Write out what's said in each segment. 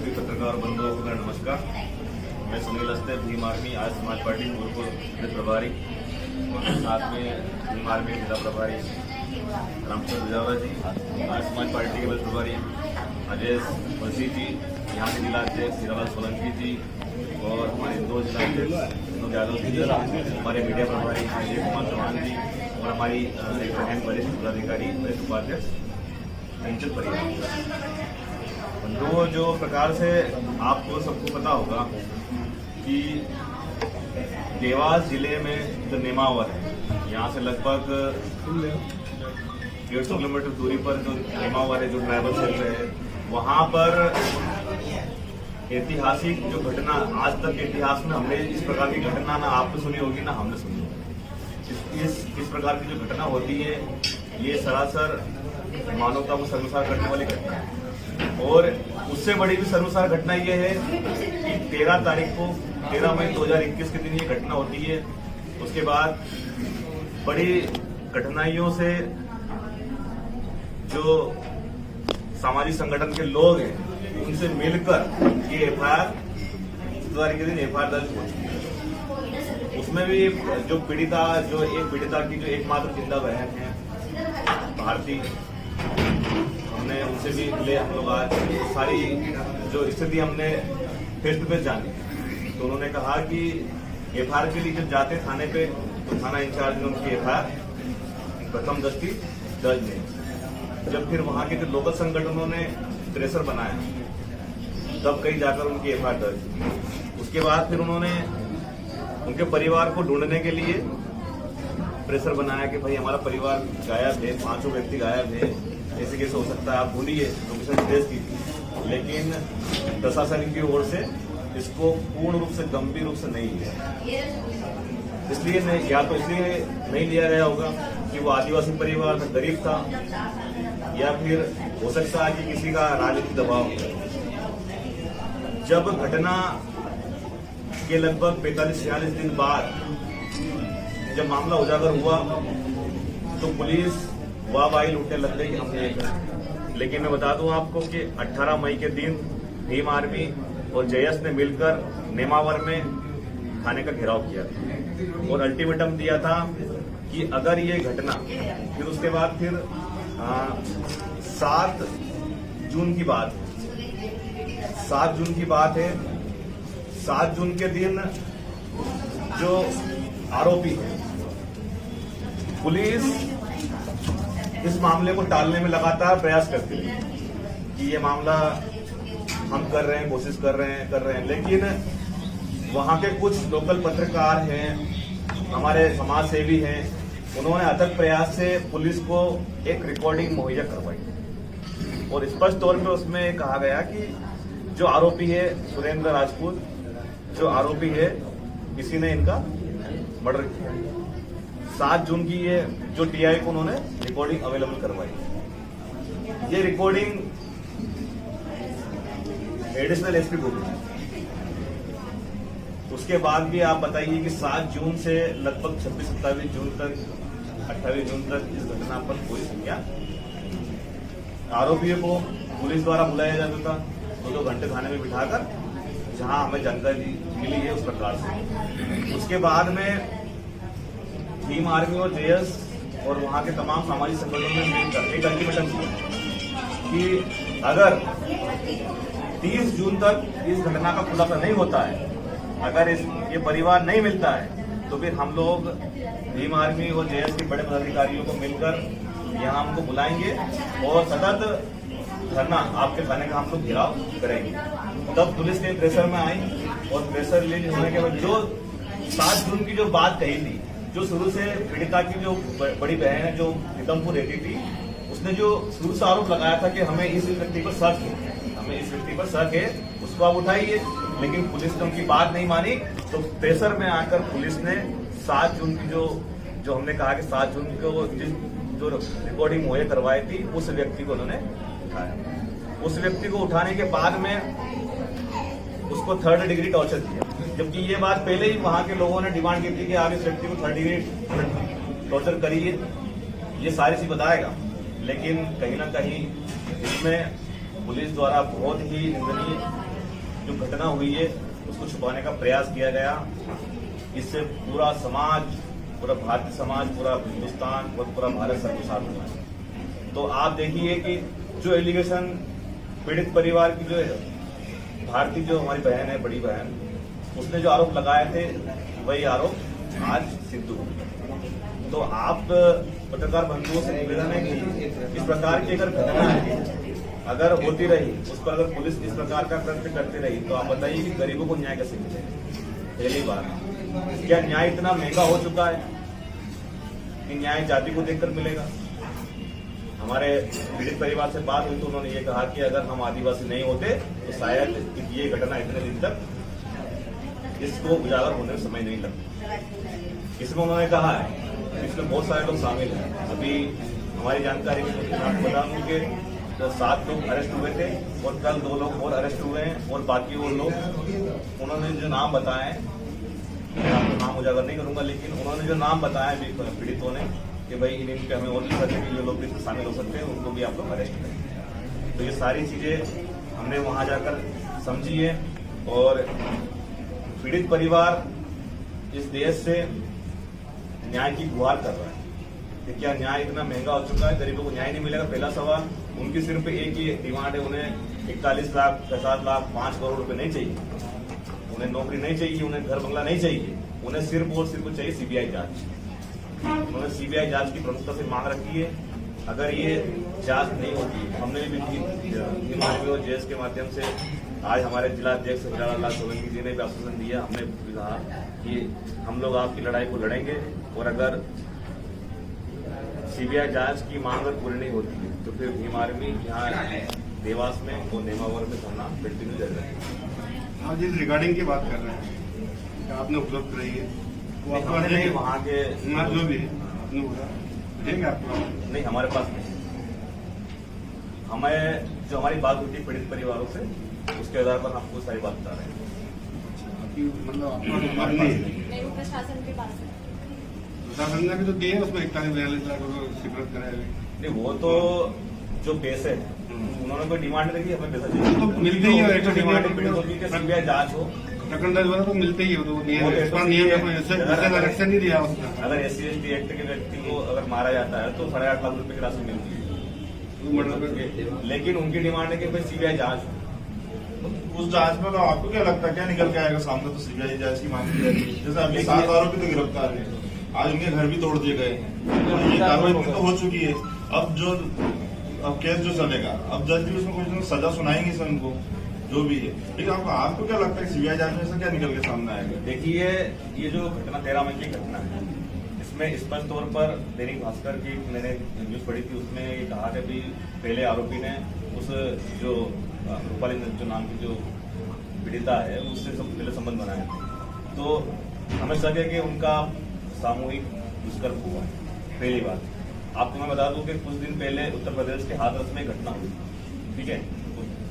सभी पत्रकार बंधुओं को मेरा नमस्कार। मैं सुनील अस्ते, भीम आर्मी आज समाज पार्टी गोरखपुर जिला प्रभारी, साथ में भीम आर्मी जिला प्रभारी रामचंद्र जावा जी, आज समाज पार्टी के जिला प्रभारी अजय मसीह जी, यहाँ के जिला अध्यक्ष हीरालाल सोलंकी जी और हमारे दो जिला अध्यक्ष विनोद यादव जी, हमारे मीडिया प्रभारी अजय कुमार चौहान जी और हमारी एक बहन वरिष्ठ पदाधिकारी वरिष्ठ उपाध्यक्ष अंचल परिवार। तो जो प्रकार से आपको सबको पता होगा कि देवास जिले में जो नेमावर है, यहाँ से लगभग 150 किलोमीटर दूरी पर जो नेमावर है, जो ट्राइबल क्षेत्र है, वहाँ पर ऐतिहासिक जो घटना आज तक के इतिहास में हमने इस प्रकार की घटना ना आपने सुनी होगी ना हमने सुनी होगी। इस प्रकार की जो घटना होती है ये सरासर मानवता को शर्मसार करने वाली घटना है। और उससे बड़ी भी शर्मसार घटना यह है कि 13 मई 2021 के दिन ये घटना होती है। उसके बाद बड़ी कठिनाइयों से जो सामाजिक संगठन के लोग हैं उनसे मिलकर ये एफआईआर के दिन एफआईआर दर्ज हो चुकी है। उसमें भी जो एक पीड़िता की जो एकमात्र जिंदा बहन है भारती, हमने उनसे भी मिले हम लोग आज, सारी जो स्थिति हमने फेस टू फेस जानी। तो उन्होंने कहा कि एफआईआर के लिए जब जाते थाने पे तो थाना इंचार्ज ने उनकी एफआईआर प्रथम दृष्टि दर्ज नहीं। जब फिर वहां के जो लोकल संगठनों ने प्रेशर बनाया तब कहीं जाकर उनकी एफआईआर दर्ज। उसके बाद फिर उन्होंने उनके परिवार को ढूंढने के लिए प्रेशर बनाया कि भाई हमारा परिवार गायब है, 5 व्यक्ति गायब है, ऐसे कैसे हो सकता है, आप ढूंढिए, लोकेशन ट्रेस की थी। लेकिन प्रशासन की ओर से इसको पूर्ण रूप से गंभीर रूप से नहीं लिया। इसलिए या तो इसलिए नहीं लिया गया होगा कि वो आदिवासी परिवार में गरीब था, या फिर हो सकता है कि किसी का राजनीतिक दबाव। जब घटना के लगभग 45-46 दिन बाद जब मामला उजागर हुआ तो पुलिस वाह लूटने लग गई हमने। लेकिन मैं बता दूं आपको कि 18 मई के दिन भीम आर्मी और जेएस ने मिलकर नेमावर में थाने का घेराव किया था और अल्टीमेटम दिया था कि अगर ये घटना फिर उसके बाद फिर 7 जून की बात है, 7 जून की बात है। 7 जून के दिन जो आरोपी है, पुलिस इस मामले को टालने में लगातार प्रयास करती है कि ये मामला हम कर रहे हैं, कोशिश कर रहे हैं। लेकिन वहां के कुछ लोकल पत्रकार हैं, हमारे समाज सेवी हैं, उन्होंने अथक प्रयास से पुलिस को एक रिकॉर्डिंग मुहैया करवाई और स्पष्ट तौर पे उसमें कहा गया कि जो आरोपी है सुरेंद्र राजपूत, जो आरोपी है किसी ने इनका मर्डर किया। 7 जून की ये जो टीआई को उन्होंने रिकॉर्डिंग अवेलेबल करवाई। ये रिकॉर्डिंग एडिशनल एसपी को दी। उसके बाद भी आप बताइए कि 7 जून से लगभग 26-27 जून तक 28 जून तक इस घटना पर कोई संज्ञा। आरोपियों को पुलिस द्वारा बुलाया जाता था 2-2 घंटे थाने में बिठाकर, जहां हमें जानकारी मिली है उस प्रकार से। उसके बाद में भीम आर्मी और जेएस और वहां के तमाम सामाजिक संगठनों ने मिलकर एक अल्टीमेटम दिया कि अगर 30 जून तक इस घटना का खुलासा नहीं होता है, अगर ये परिवार नहीं मिलता है, तो फिर हम लोग भीम आर्मी और जेएस के बड़े पदाधिकारियों को मिलकर यहाँ हमको बुलाएंगे और सतत धरना आपके थाने का हम लोग घेराव करेंगे। तब पुलिस के प्रेशर में आई और प्रेशर रिलीज होने के बाद जो 7 जून की जो बात कही थी, जो शुरू से पीड़िता की जो बड़ी बहन है जो नितमपुर रहती थी, उसने जो शुरू से आरोप लगाया था कि हमें इस व्यक्ति पर शक है, उसको आप उठाइए। लेकिन पुलिस ने उनकी बात नहीं मानी, तो प्रेशर में आकर पुलिस ने 7 जून की जो हमने कहा कि 7 जून को जो रिकॉर्डिंग मुहैया करवाई थी, उस व्यक्ति को उन्होंने उठाया। उस व्यक्ति को उठाने के बाद में उसको 3rd डिग्री टॉर्चर किया, जबकि ये बात पहले ही वहां के लोगों ने डिमांड की थी कि आप इस व्यक्ति को 3rd डिग्री टॉर्चर करिए, ये सारी चीज बताएगा। लेकिन कहीं ना कहीं इसमें पुलिस द्वारा बहुत ही निंदनीय जो घटना हुई है उसको छुपाने का प्रयास किया गया। इससे पूरा समाज, पूरा भारतीय समाज, पूरा हिंदुस्तान और पूरा भारत सर्वसात हुआ है। तो आप देखिए कि जो एलिगेशन पीड़ित परिवार की जो भारती जो हमारी बहन है, बड़ी बहन, उसने जो आरोप लगाए थे वही आरोप आज सिद्ध हुए। तो आप पत्रकार बंधुओं से निवेदन है कि इस प्रकार की अगर घटना है अगर होती रही, उस पर अगर पुलिस इस प्रकार का कृत्य करती रही, तो आप बताइए कि गरीबों को न्याय कैसे मिलेगा? पहली बात, क्या न्याय इतना महंगा हो चुका है कि न्याय जाति को देखकर मिलेगा? हमारे पीड़ित परिवार से बात हुई तो उन्होंने ये कहा कि अगर हम आदिवासी नहीं होते तो शायद ये घटना इतने दिन तक इसको उजागर होने में समय नहीं लगता। इसमें उन्होंने कहा है इसमें बहुत सारे लोग शामिल हैं। अभी हमारी जानकारी में आपको बता दूं कि 7 लोग अरेस्ट हुए थे और कल 2 लोग और अरेस्ट हुए हैं, और बाकी वो लोग उन्होंने जो नाम बताए, मैं आपको नाम उजागर नहीं करूंगा, लेकिन उन्होंने जो नाम बताए पीड़ितों ने कि भाई इनके हमें और भी सकते हैं कि जो लोग भी शामिल हो सकते हैं, उनको भी आप लोग अरेस्ट करें। तो ये सारी चीजें हमने वहां जाकर समझी है, और पीड़ित परिवार इस देश से न्याय की गुहार कर रहा है कि क्या न्याय इतना महंगा हो चुका है, गरीबों को न्याय नहीं मिलेगा? पहला सवाल, उनकी सिर्फ एक ही डिमांड है, उन्हें 41 लाख, 50 लाख, 5 करोड़ रुपए नहीं चाहिए, उन्हें नौकरी नहीं चाहिए, उन्हें घर बंगला नहीं चाहिए, उन्हें सिर्फ और सिर्फ चाहिए सीबीआई जांच। उन्होंने सीबीआई जांच की प्रमुखता से मांग रखी है। अगर ये जांच नहीं होती, हमने भी भीम आर्मी और जेएस के माध्यम से आज हमारे जिला अध्यक्ष लाल सोलंकी जी ने भी आश्वासन दिया, हमने भी कहा कि हम लोग आपकी लड़ाई को लड़ेंगे, और अगर सीबीआई जांच की मांग अगर पूरी नहीं होती है तो फिर भीम आर्मी यहाँ देवास में और नेमावर में धरना कंटिन्यू जारी रहेगा। आप जिस रिगार्डिंग की बात कर रहे हैं आपने उपलब्ध कराई है वो आपको नहीं, वहाँ के जो भी देंगे आपको? नहीं, हमारे पास नहीं। हमें जो हमारी बात होती है पीड़ित परिवारों से, उसके आधार पर आपको सारी बात बता रहे हैं। मतलब आपको नहीं, वो प्रशासन के पास है। प्रशासन ने भी तो दिए, उसमें 41-42 लाख रुपए स्वीकृत कराए। नहीं, वो तो जो पैसे हैं उन्होंने कोई डिमांड नहीं की, हमें पैसा चाहिए तो मिलते ही है, जो डिमांड है पीड़ितों की कि सीबीआई जांच हो, प्रकरण दर्ज हुआ तो मिलते ही हो, तो नियम आरक्षण नहीं दिया उसने। अगर SC/ST एक्ट के व्यक्ति को अगर मारा जाता है तो 8.5 लाख रुपए की राशि मिलती है, लेकिन उनकी डिमांड है कि भाई सीबीआई जांच हो। उस जांच में तो आपको क्या लगता है क्या निकल के आएगा सामने? तो सीबीआई जांच की मांग की जाती है। जैसे अभी 7 आरोपी तो गिरफ्तार है, आज उनके घर भी तोड़ दिए गए हैं, तो ये कार्रवाई तो हो चुकी है। अब केस जो चलेगा, अब जज भी उसमें कुछ सजा सुनाएंगे सर उनको, जो भी है। लेकिन आपको क्या लगता है सीबीआई जांच में ऐसा क्या निकल के सामने आएगा? देखिए, ये जो घटना 13 मई की घटना है, इसमें स्पष्ट तौर पर दैनिक भास्कर की मैंने न्यूज पढ़ी थी, उसमें ये कहा कि भी पहले आरोपी ने उस जो रूपाली जो नाम की जो पीड़िता है उससे पहले संबंध बनाया था। तो हमें शक है कि उनका सामूहिक दुष्कर्म हुआ है। पहली बात आपको मैं बता दूं कि कुछ दिन पहले उत्तर प्रदेश के हाथरस में घटना हुई, ठीक है?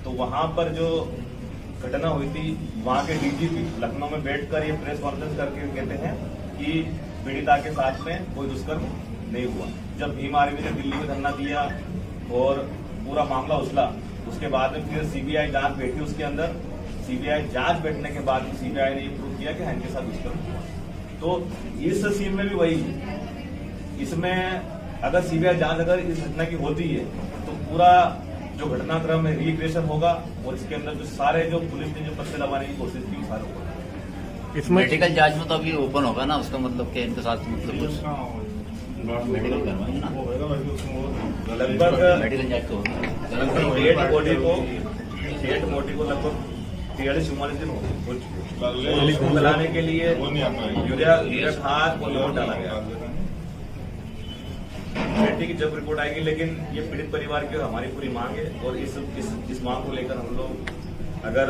तो वहां पर जो घटना हुई थी, वहां के डीजीपी लखनऊ में बैठकर ये प्रेस कॉन्फ्रेंस करके कहते हैं कि पीड़िता के साथ में कोई दुष्कर्म नहीं हुआ। जब भीम आर्मी ने दिल्ली में धरना दिया और पूरा मामला उछला, उसके बाद में फिर सीबीआई जांच बैठी, उसके अंदर सीबीआई जांच बैठने के बाद सीबीआई ने ये प्रूव किया कि इनके साथ दुष्कर्म हुआ। तो इस सीन में भी वही है, इसमें अगर सीबीआई जांच अगर इस घटना की होती है तो पूरा जो घटनाक्रम है रिक्रिएशन होगा, और इसके अंदर जो सारे जो पुलिस ने जो पत्ते दबाने की कोशिश की सारे होगा। इसमें मेडिकल जांच में तो अभी ओपन होगा ना, उसका मतलब कि इनके साथ मतलब कुछ मेडिकल करवाएंगे ना, लगभग मेडिकल जांच तो लगभग डेड बॉडी को लगभग 43-44 दिन हो चुके। बनाने के लिए यूरिया खाद और डाला गया। बेटी की जब रिपोर्ट आएगी, लेकिन ये पीड़ित परिवार की और हमारी पूरी मांग है, और इस मांग को लेकर हम लोग अगर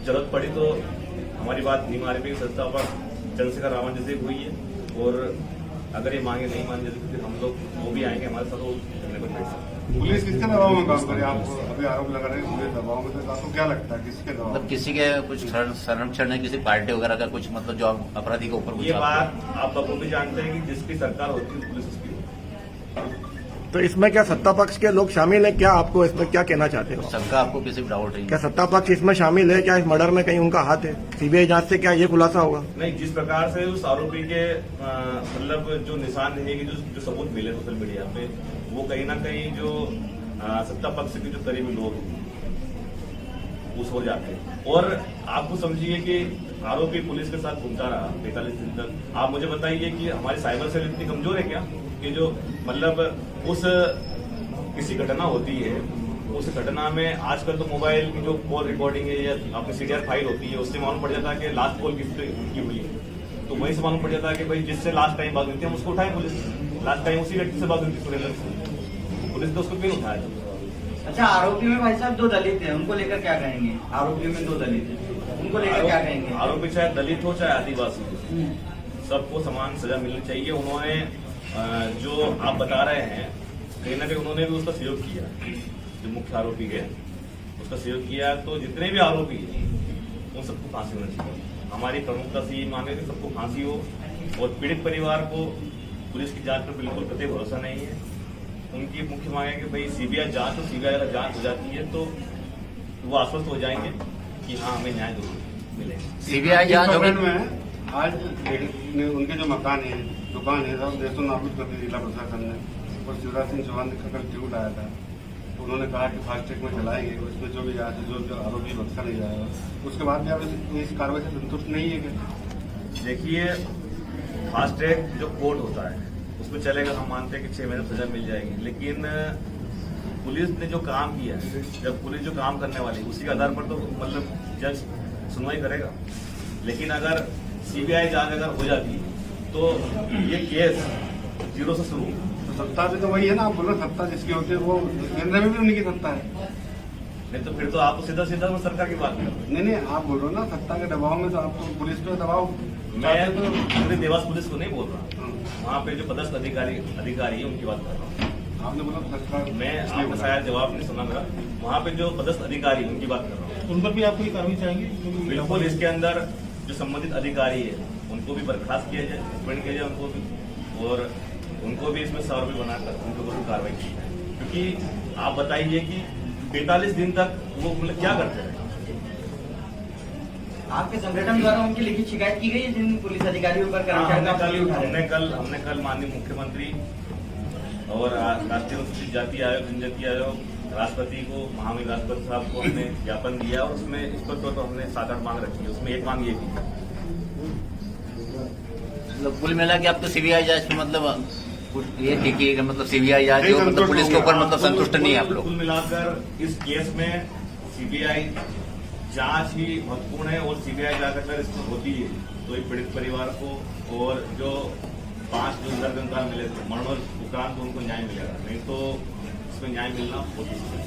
जरूरत पड़ी तो हमारी बात भीम आर्मी की संस्थापक चंद्रशेखर रावण जी से हुई है, और अगर ये मांगे नहीं मान जाती तो फिर हम लोग वो भी आएंगे हमारे साथ, वो करने पर बैठ सकते। पुलिस किसके दबाव में काम करे? आप अभी आरोप लगा रहे हैं पुलिस दबाव में, तो आपको क्या लगता है किसके दबाव? मतलब किसी के कुछ संरक्षण है, किसी पार्टी वगैरह का कुछ मतलब जो अपराधी के ऊपर ये बात आप बखूबी जानते हैं कि जिसकी सरकार होती है पुलिस उसकी होती है। तो इसमें क्या सत्ता पक्ष के लोग शामिल हैं? क्या आपको इसमें क्या कहना चाहते हो? सबका आपको किसी भी डाउट नहीं क्या सत्ता पक्ष इसमें शामिल है? क्या इस मर्डर में कहीं उनका हाथ है? सीबीआई जांच से क्या ये खुलासा होगा? नहीं, जिस प्रकार से उस आरोपी के मतलब जो निशान रहेगी, जो सबूत मिले सोशल मीडिया पे, वो कहीं ना कहीं जो सत्ता पक्ष के जो करीबी लोग हैं उस हो जाते हैं। और आपको समझिए कि आरोपी पुलिस के साथ घूमता रहा 45 दिन तक। आप मुझे बताइए कि हमारी साइबर सेल इतनी कमजोर है क्या कि जो मतलब उस किसी घटना होती है, उस घटना में आजकल तो मोबाइल की जो कॉल रिकॉर्डिंग है या आपकी सीडीआर फाइल होती है, उससे मालूम पड़ जाता है कि लास्ट कॉल किसकी हुई है। तो वहीं से मालूम पड़ जाता है कि भाई जिससे लास्ट टाइम बात हुई थी हम उसको उठाएं पुलिस। लास्ट टाइम उसी व्यक्ति से बात हुई थी, सुरेंद्र से, पुलिस ने उसको क्यों उठाया? अच्छा, आरोपी में भाई साहब 2 दलित हैं, उनको लेकर क्या कहेंगे? आरोपियों में 2 दलित हैं, उनको लेकर क्या कहेंगे? आरोपी चाहे दलित हो चाहे आदिवासी हो, सबको समान सजा मिलनी चाहिए। उन्होंने जो आप बता रहे हैं, कहीं ना कहीं उन्होंने भी उसका सहयोग किया, जो मुख्य आरोपी है उसका सहयोग किया। तो जितने भी आरोपी हैं उन सबको फांसी होनी चाहिए। हमारी प्रमुखता से ये मांगे कि सबको फांसी हो। और पीड़ित परिवार को पुलिस की जांच पर बिल्कुल कतई भरोसा नहीं है। उनकी मुख्य मांग है कि भाई सीबीआई जांच हो, सीबीआई अगर जांच हो जाती है तो वो आश्वस्त हो जाएंगे कि हाँ हमें न्याय जरूर मिलेगा। सीबीआई जांच होगी। में आज उनके जो मकान है, दुकान है, सब देशों नाबूद कर दी जिला प्रशासन ने। और शिवराज सिंह चौहान का कल ट्वीट आया था, तो उन्होंने कहा कि फास्ट ट्रैक में चलाएंगे, उसमें जो भी जांच जो आरोपी बख्शा नहीं जाएगा। उसके बाद भी आप इस कार्रवाई से संतुष्ट नहीं है क्या? देखिए, फास्ट ट्रैक जो कोर्ट होता है उसमें चलेगा, हम मानते हैं कि 6 महीने सजा मिल जाएगी। लेकिन पुलिस ने जो काम किया है, जब पुलिस जो काम करने वाली है उसी के आधार पर तो मतलब जज सुनवाई करेगा। लेकिन अगर सीबीआई जांच अगर हो जाती है तो ये केस 0 से शुरू। तो सत्ता भी तो वही है ना, आप बोलो सत्ता जिसकी होती है वो केंद्र में भी उन्हीं की सत्ता है। नहीं तो फिर तो आप सीधा सीधा सरकार की बात कर रहे नहीं, आप बोल रहे हो ना सत्ता के दबाव में, तो आपको पुलिस पे दबाव। मैं तो पूरे देवास पुलिस को नहीं बोल रहा, वहाँ पे जो पदस्थ अधिकारी है उनकी बात कर रहा हूँ। आपने बोला सरकार, मैं आपने शायद जवाब नहीं सुना मेरा। वहाँ पे जो पदस्थ अधिकारी उनकी बात कर रहा हूँ। उन पर भी आप कोई कार्रवाई चाहेंगे? बिल्कुल, इसके अंदर जो संबंधित अधिकारी है उनको भी बर्खास्त किया जाए, सस्पेंड किया जाए उनको भी, और उनको भी इसमें आरोपी बनाकर उनको भी कार्रवाई की जाए। क्योंकि आप बताइए कि 45 दिन तक वो मतलब क्या करते रहे? आपके संगठन द्वारा उनकी लिखित शिकायत की गई है जिन पुलिस अधिकारियों पर कर्मचारी हमने कल माननीय मुख्यमंत्री और राष्ट्रीय अनुसूचित जाति आयोग, जनजाति आयोग, राष्ट्रपति को, महामहिम राष्ट्रपति साहब को हमने ज्ञापन दिया। और उसमें इस पर तो हमने 7-8 मांग रखी है। उसमें एक मांग ये भी मतलब कुल मिला के आप तो सीबीआई जांच में मतलब ये ठीक है, मतलब सीबीआई जांच जो मतलब पुलिस के ऊपर मतलब संतुष्ट नहीं है आप लोग? कुल मिलाकर इस केस में सीबीआई जांच ही महत्वपूर्ण है। और सीबीआई जांच अगर इसमें होती है तो एक पीड़ित परिवार को और जो 5 जो नरकंकाल मिले थे मरणोपरांत उनको न्याय मिलेगा। नहीं तो इसमें न्याय मिलना बहुत मुश्किल है।